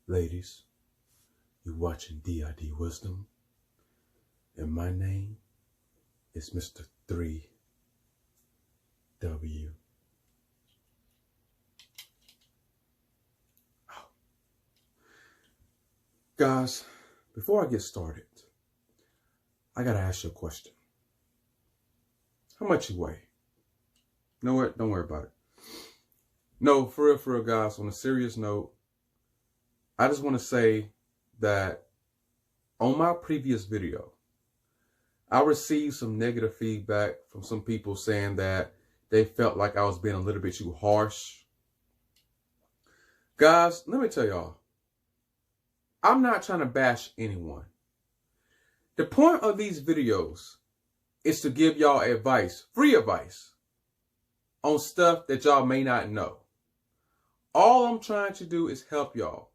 Ladies, you're watching DID Wisdom, and my name is Mr. 3W. Guys, before I get started, I gotta ask you a question. How much you weigh? You know what? Don't worry about it. No, for real, guys, on a serious note, I just want to say that on my previous video, I received some negative feedback from some people saying that they felt like I was being a little bit too harsh. Guys, let me tell y'all, I'm not trying to bash anyone. The point of these videos is to give y'all advice, free advice, on stuff that y'all may not know. All I'm trying to do is help y'all.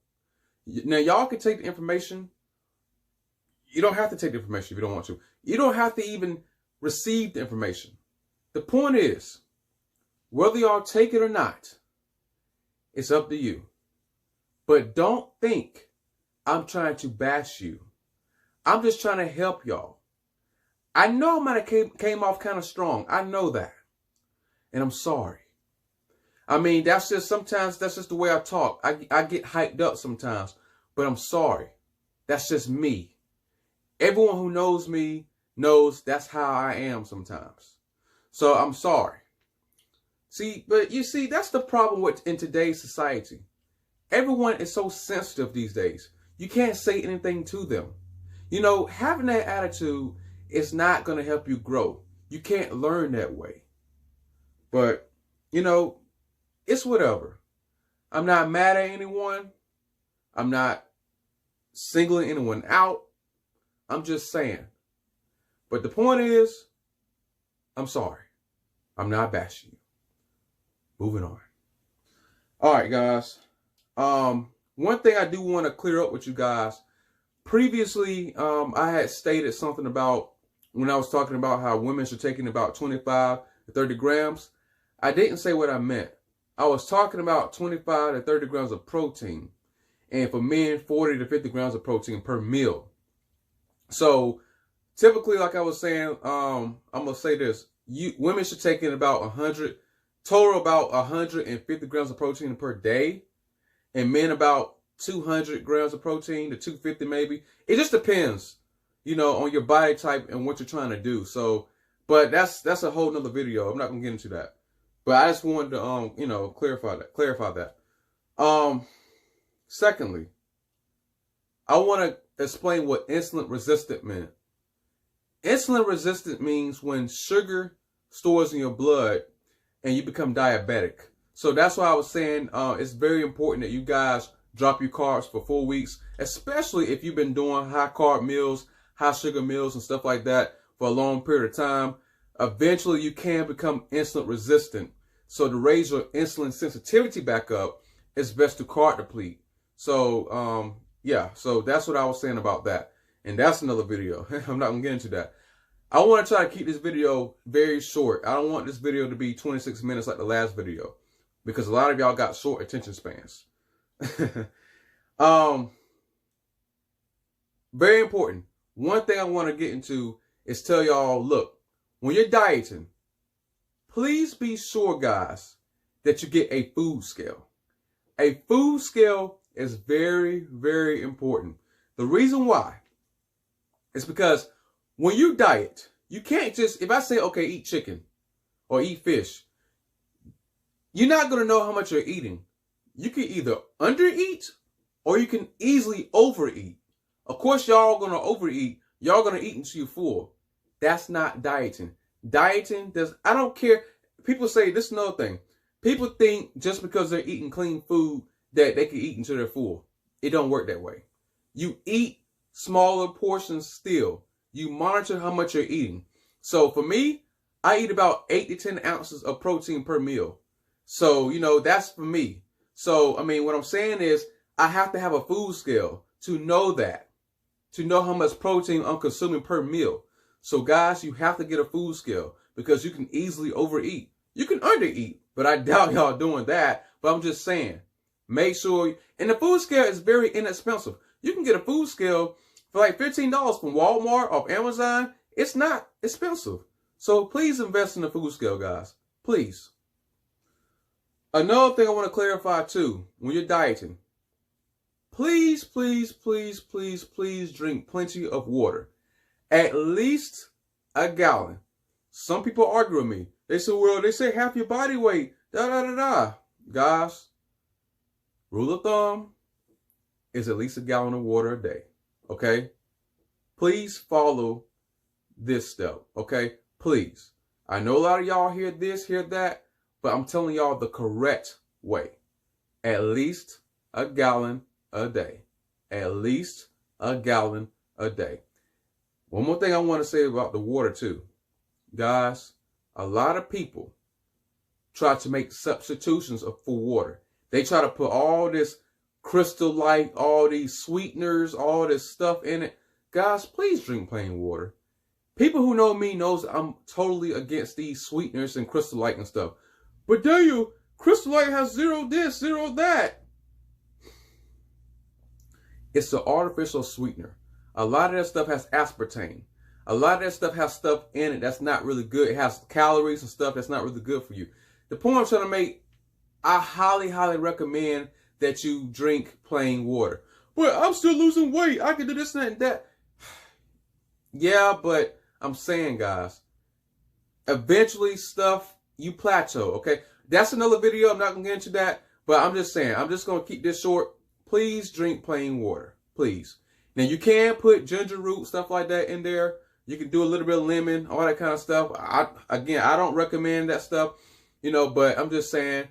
Now, y'all can take the information. You don't have to take the information if you don't want to. You don't have to even receive the information. The point is, whether y'all take it or not, it's up to you. But don't think I'm trying to bash you. I'm just trying to help y'all. I know I might have came off kind of strong. I know that. And I'm sorry. I mean, sometimes that's just the way I talk. I get hyped up sometimes, but I'm sorry. That's just me. Everyone who knows me knows that's how I am sometimes. So I'm sorry. But you see, that's the problem in today's society. Everyone is so sensitive these days. You can't say anything to them. You know, having that attitude is not going to help you grow. You can't learn that way. But, you know, it's whatever. I'm not mad at anyone. I'm not singling anyone out. I'm just saying. But the point is, I'm sorry. I'm not bashing you. Moving on. All right, guys. One thing I do want to clear up with you guys. Previously, I had stated something about when I was talking about how women should take in about 25 to 30 grams. I didn't say what I meant. I was talking about 25 to 30 grams of protein. And for men, 40 to 50 grams of protein per meal. So typically, like I was saying, I'm going to say this. Women should take in about 150 grams of protein per day. And men about 200 grams of protein to 250 maybe. It just depends, you know, on your body type and what you're trying to do. So, but that's a whole nother video. I'm not going to get into that. But I just wanted to, you know, clarify that. Secondly, I want to explain what insulin resistant meant. Insulin resistant means when sugar stores in your blood and you become diabetic. So that's why I was saying it's very important that you guys drop your carbs for 4 weeks, especially if you've been doing high carb meals, high sugar meals and stuff like that for a long period of time. Eventually you can become insulin resistant. So to raise your insulin sensitivity back up, it's best to carb deplete. So yeah, so that's what I was saying about that. And that's another video. I'm not gonna get into that. I want to try to keep this video very short. I don't want this video to be 26 minutes like the last video, because a lot of y'all got short attention spans. Very important. One thing I want to get into is tell y'all, look, when you're dieting, please be sure, guys, that you get a food scale. A food scale is very, very important. The reason why is because when you diet, you can't just, if I say, okay, eat chicken or eat fish, you're not going to know how much you're eating. You can either undereat or you can easily overeat. Of course, y'all going to overeat. Y'all going to eat until you're full. That's not dieting. Dieting does, I don't care. People say, this is another thing. People think just because they're eating clean food that they can eat until they're full. It don't work that way. You eat smaller portions still. You monitor how much you're eating. So for me, I eat about 8 to 10 ounces of protein per meal. So, you know, that's for me. So, I mean, what I'm saying is I have to have a food scale to know that, to know how much protein I'm consuming per meal. So guys, you have to get a food scale because you can easily overeat. You can undereat, but I doubt y'all doing that. But I'm just saying, Make sure, and the food scale is very inexpensive. You can get a food scale for like $15 from Walmart or Amazon. It's not expensive. So please invest in the food scale, guys. Please. Another thing I want to clarify too, when you're dieting, please, please, please, please, please drink plenty of water. At least a gallon. Some people argue with me. They say, well, they say half your body weight. Da da da da. Guys, rule of thumb is at least a gallon of water a day. Okay? Please follow this step. Okay? Please. I know a lot of y'all hear this, hear that, but I'm telling y'all the correct way. At least a gallon a day. At least a gallon a day. One more thing I want to say about the water too. Guys, a lot of people try to make substitutions for water. They try to put all this Crystal Light, all these sweeteners, all this stuff in it. Guys, please drink plain water. People who know me knows I'm totally against these sweeteners and Crystal Light and stuff. But Daniel, Crystal Light has zero this, zero that. It's an artificial sweetener. A lot of that stuff has aspartame. A lot of that stuff has stuff in it that's not really good. It has calories and stuff that's not really good for you. The point I'm trying to make, I highly, highly recommend that you drink plain water. But I'm still losing weight. I can do this and that. Yeah, but I'm saying, guys, eventually stuff, you plateau, okay? That's another video. I'm not going to get into that. But I'm just saying, I'm just going to keep this short. Please drink plain water. Please. Now, you can put ginger root, stuff like that in there. You can do a little bit of lemon, all that kind of stuff. Again, I don't recommend that stuff, you know, but I'm just saying,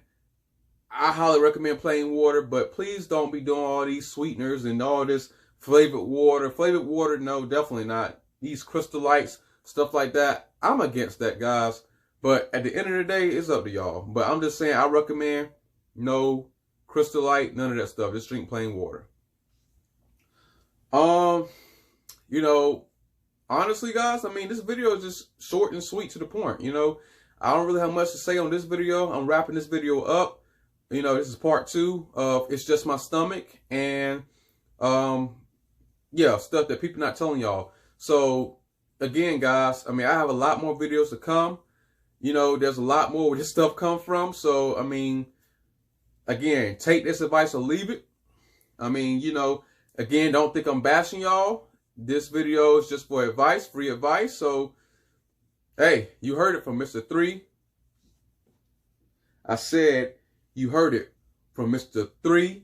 I highly recommend plain water, but please don't be doing all these sweeteners and all this flavored water. Flavored water, no, definitely not. These Crystal Lights, stuff like that. I'm against that, guys. But at the end of the day, it's up to y'all. But I'm just saying, I recommend no Crystal Light, none of that stuff. Just drink plain water. You know, honestly, guys, I mean, this video is just short and sweet to the point. You know, I don't really have much to say on this video. I'm wrapping this video up. You know, this is part 2 of It's Just My Stomach. And, yeah, stuff that people not telling y'all. So, again, guys, I mean, I have a lot more videos to come. You know, there's a lot more where this stuff come from. So, I mean, again, take this advice or leave it. I mean, you know, again, don't think I'm bashing y'all. This video is just for advice, free advice. So, hey, you heard it from Mr. 3. I said you heard it from Mr. 3W.